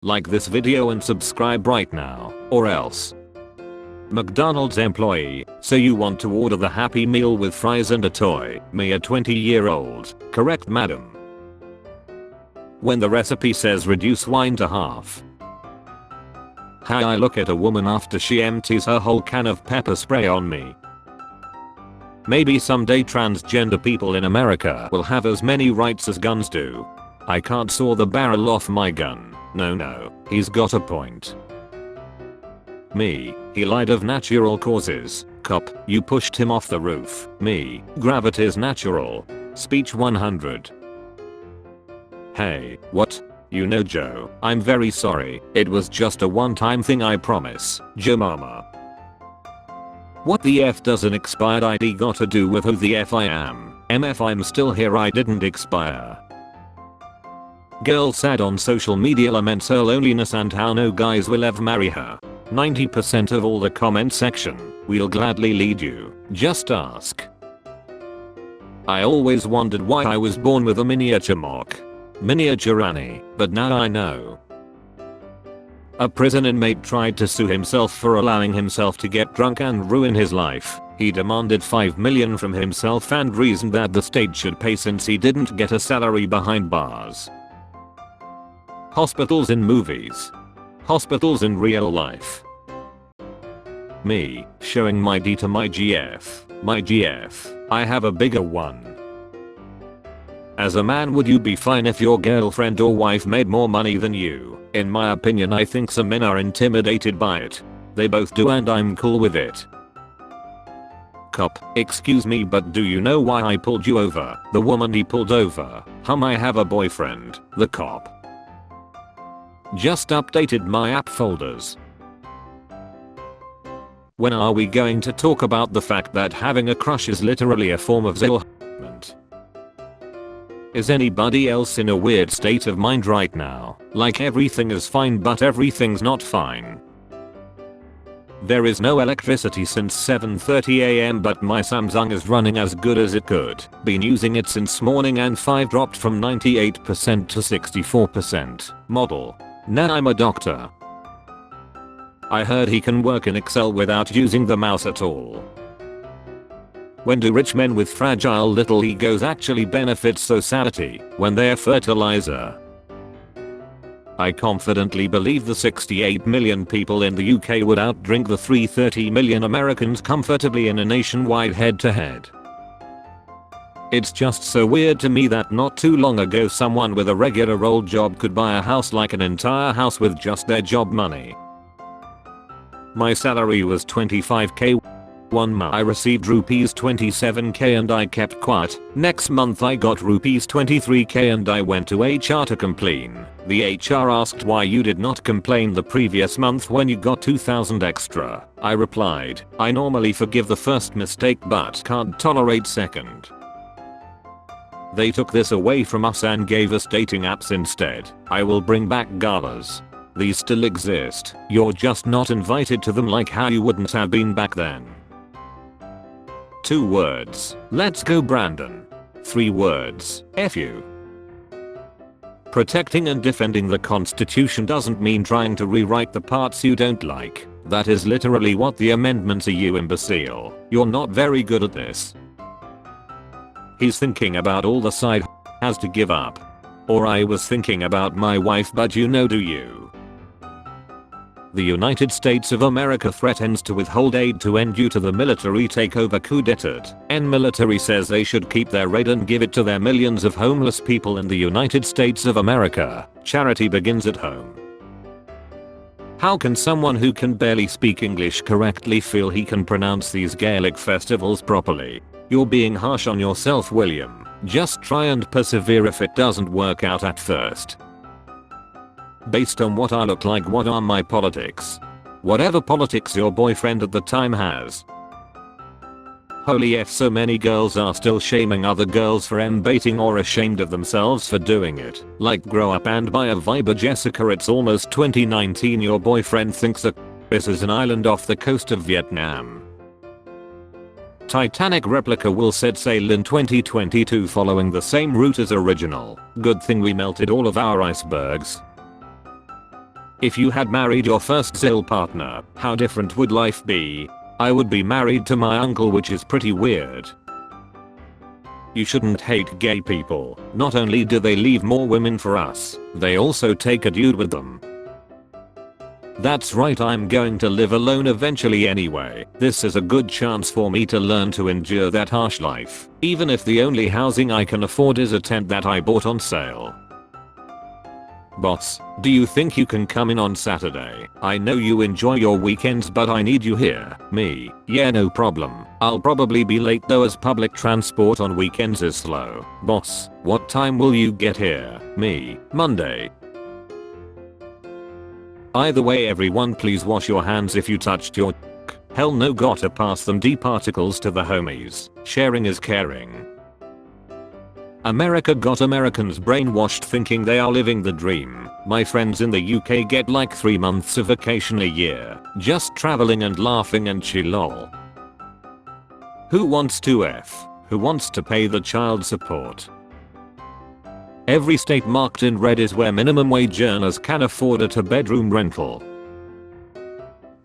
Like this video and subscribe right now, or else. McDonald's employee, so you want to order the Happy Meal with fries and a toy, me a 20-year-old, correct madam? When the recipe says reduce wine to half. How I look at a woman after she empties her whole can of pepper spray on me. Maybe someday transgender people in America will have as many rights as guns do. I can't saw the barrel off my gun. No, he's got a point. Me, he lied of natural causes. Cop, you pushed him off the roof. Me, gravity's natural. Speech 100. Hey, what? You know Joe, I'm very sorry. It was just a one-time thing, I promise. Joe mama. What the F does an expired ID got to do with who the F I am? MF, I'm still here, I didn't expire. Girl sad on social media laments her loneliness and how no guys will ever marry her. 90% of all the comment section, we'll gladly lead you, just ask. I always wondered why I was born with a miniature mock. Miniature Annie, but now I know. A prison inmate tried to sue himself for allowing himself to get drunk and ruin his life. He demanded $5 million from himself and reasoned that the state should pay since he didn't get a salary behind bars. Hospitals in movies. Hospitals in real life. Me, showing my D to my GF. My GF, I have a bigger one. As a man, would you be fine if your girlfriend or wife made more money than you? In my opinion, I think some men are intimidated by it. They both do and I'm cool with it. Cop, excuse me, but do you know why I pulled you over? The woman he pulled over. I have a boyfriend. The cop. Just updated my app folders. When are we going to talk about the fact that having a crush is literally a form of harassment? Is anybody else in a weird state of mind right now? Like everything is fine but everything's not fine. There is no electricity since 7:30 am but my Samsung is running as good as it could. Been using it since morning and 5 dropped from 98% to 64%. Model. Now I'm a doctor. I heard he can work in Excel without using the mouse at all. When do rich men with fragile little egos actually benefit society? When they're fertilizer. I confidently believe the 68 million people in the UK would outdrink the 330 million Americans comfortably in a nationwide head-to-head. It's just so weird to me that not too long ago someone with a regular old job could buy a house, like an entire house, with just their job money. My salary was 25k. One month I received rupees 27k and I kept quiet. Next month I got rupees 23k and I went to HR to complain. The HR asked why you did not complain the previous month when you got 2000 extra. I replied, I normally forgive the first mistake but can't tolerate second. They took this away from us and gave us dating apps instead. I will bring back galas. These still exist. You're just not invited to them like how you wouldn't have been back then. 2 words. Let's go Brandon. 3 words. F you. Protecting and defending the Constitution doesn't mean trying to rewrite the parts you don't like. That is literally what the amendments are, you imbecile. You're not very good at this. He's thinking about all the side has to give up. Or I was thinking about my wife, but you know, do you? The United States of America threatens to withhold aid to end due to the military takeover coup d'etat. Military says they should keep their aid and give it to their millions of homeless people in the United States of America. Charity begins at home. How can someone who can barely speak English correctly feel he can pronounce these Gaelic festivals properly? You're being harsh on yourself, William. Just try and persevere if it doesn't work out at first. Based on what I look like, what are my politics? Whatever politics your boyfriend at the time has. Holy F, so many girls are still shaming other girls for baiting or ashamed of themselves for doing it. Like, grow up and buy a Viber, Jessica. It's almost 2019. Your boyfriend thinks that this is an island off the coast of Vietnam. Titanic replica will set sail in 2022 following the same route as original. Good thing we melted all of our icebergs. If you had married your first Zill partner, how different would life be? I would be married to my uncle, which is pretty weird. You shouldn't hate gay people. Not only do they leave more women for us, they also take a dude with them. That's right, I'm going to live alone eventually anyway. This is a good chance for me to learn to endure that harsh life, even if the only housing I can afford is a tent that I bought on sale. Boss, do you think you can come in on Saturday? I know you enjoy your weekends, but I need you here. Me, yeah, no problem. I'll probably be late though, as public transport on weekends is slow. Boss, what time will you get here? Me, Monday. Either way, everyone please wash your hands if you touched your hell no, gotta pass them D particles to the homies. Sharing is caring. America got Americans brainwashed thinking they are living the dream. My friends in the UK get like 3 months of vacation a year, just traveling and laughing and chill lol. Who wants to F? Who wants to pay the child support? Every state marked in red is where minimum wage earners can afford a 2-bedroom rental.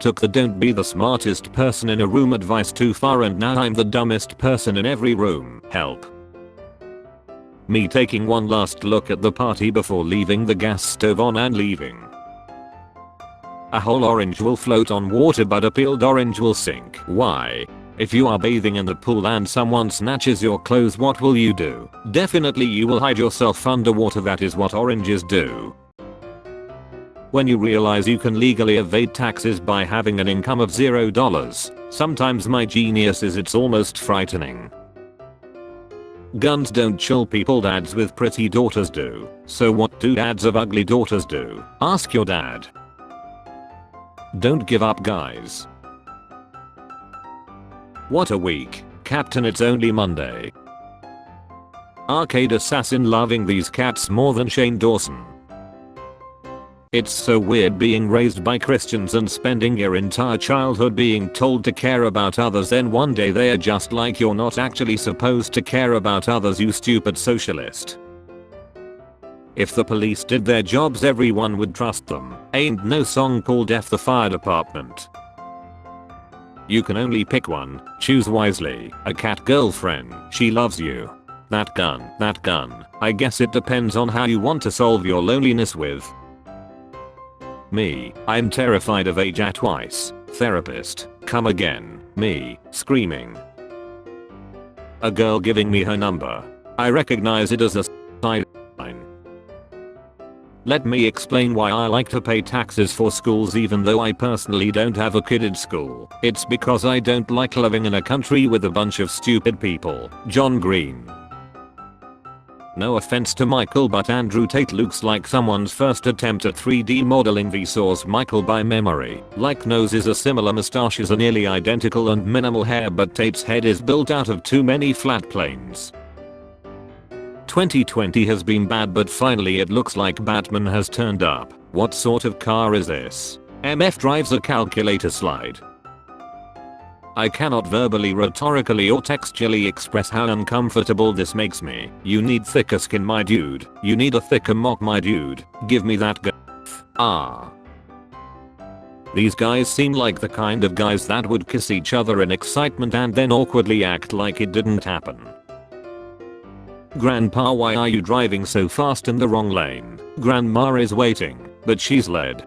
Took the don't be the smartest person in a room advice too far, and now I'm the dumbest person in every room. Help. Me taking one last look at the party before leaving the gas stove on and leaving. A whole orange will float on water, but a peeled orange will sink. Why? If you are bathing in the pool and someone snatches your clothes, what will you do? Definitely you will hide yourself underwater. That is what oranges do. When you realize you can legally evade taxes by having an income of $0, sometimes my genius is it's almost frightening. Guns don't chill people, dads with pretty daughters do. So what do dads of ugly daughters do? Ask your dad. Don't give up, guys. What a week, Captain, it's only Monday. Arcade assassin loving these cats more than Shane Dawson. It's so weird being raised by Christians and spending your entire childhood being told to care about others, then one day they are just like, you're not actually supposed to care about others, you stupid socialist. If the police did their jobs, everyone would trust them. Ain't no song called F the fire department. You can only pick one, choose wisely. A cat girlfriend, she loves you. That gun, I guess it depends on how you want to solve your loneliness with. Me, I'm terrified of age at twice. Therapist, come again. Me, screaming. A girl giving me her number. I recognize it as a sign. Let me explain why I like to pay taxes for schools even though I personally don't have a kid in school. It's because I don't like living in a country with a bunch of stupid people. John Green. No offense to Michael, but Andrew Tate looks like someone's first attempt at 3D modeling Vsauce Michael by memory. Like noses are similar, mustaches are nearly identical and minimal hair, but Tate's head is built out of too many flat planes. 2020 has been bad, but finally it looks like Batman has turned up. What sort of car is this? MF drives a calculator slide. I cannot verbally, rhetorically or textually express how uncomfortable this makes me. You need thicker skin, my dude. You need a thicker mock, my dude. Give me that girth. Ah. These guys seem like the kind of guys that would kiss each other in excitement and then awkwardly act like it didn't happen. Grandpa, why are you driving so fast in the wrong lane? Grandma is waiting, but she's led.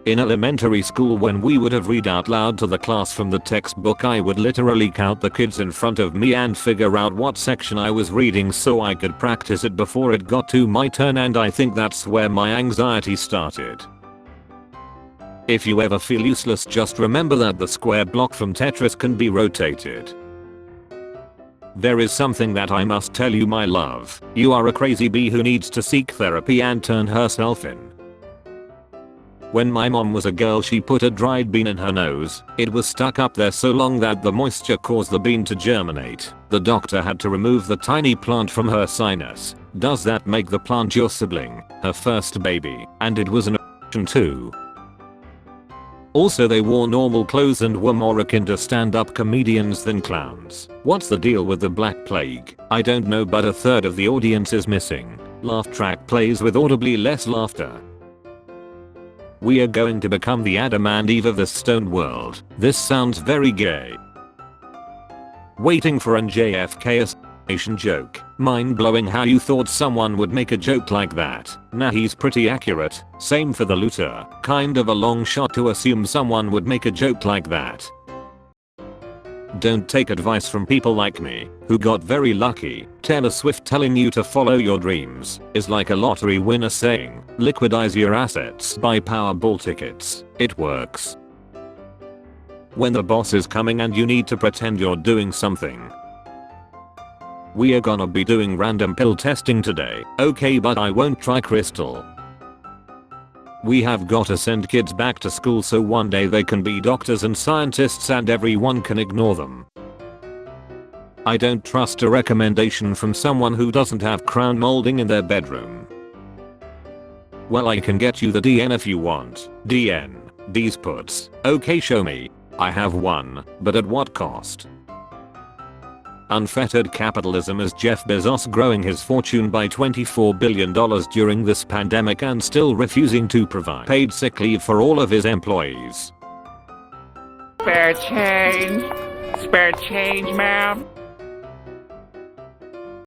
In elementary school, when we would have read out loud to the class from the textbook, I would literally count the kids in front of me and figure out what section I was reading so I could practice it before it got to my turn, and I think that's where my anxiety started. If you ever feel useless, just remember that the square block from Tetris can be rotated. There is something that I must tell you, my love. You are a crazy bee who needs to seek therapy and turn herself in. When my mom was a girl, she put a dried bean in her nose. It was stuck up there so long that the moisture caused the bean to germinate. The doctor had to remove the tiny plant from her sinus. Does that make the plant your sibling? Her first baby. And it was an abortion too. Also, they wore normal clothes and were more akin to stand-up comedians than clowns. What's the deal with the Black Plague? I don't know, but a third of the audience is missing. Laugh track plays with audibly less laughter. We are going to become the Adam and Eve of the stone world. This sounds very gay. Waiting for an JFK assassination joke. Mind blowing how you thought someone would make a joke like that. Nah, he's pretty accurate. Same for the looter. Kind of a long shot to assume someone would make a joke like that. Don't take advice from people like me, who got very lucky. Taylor Swift telling you to follow your dreams is like a lottery winner saying, liquidize your assets, buy Powerball tickets. It works. When the boss is coming and you need to pretend you're doing something. We are gonna be doing random pill testing today. Okay, but I won't try crystal. We have gotta send kids back to school so one day they can be doctors and scientists and everyone can ignore them. I don't trust a recommendation from someone who doesn't have crown molding in their bedroom. Well, I can get you the DN if you want. DN. These puts. Okay, show me. I have one, but at what cost? Unfettered capitalism is Jeff Bezos growing his fortune by $24 billion during this pandemic and still refusing to provide paid sick leave for all of his employees. Spare change, ma'am.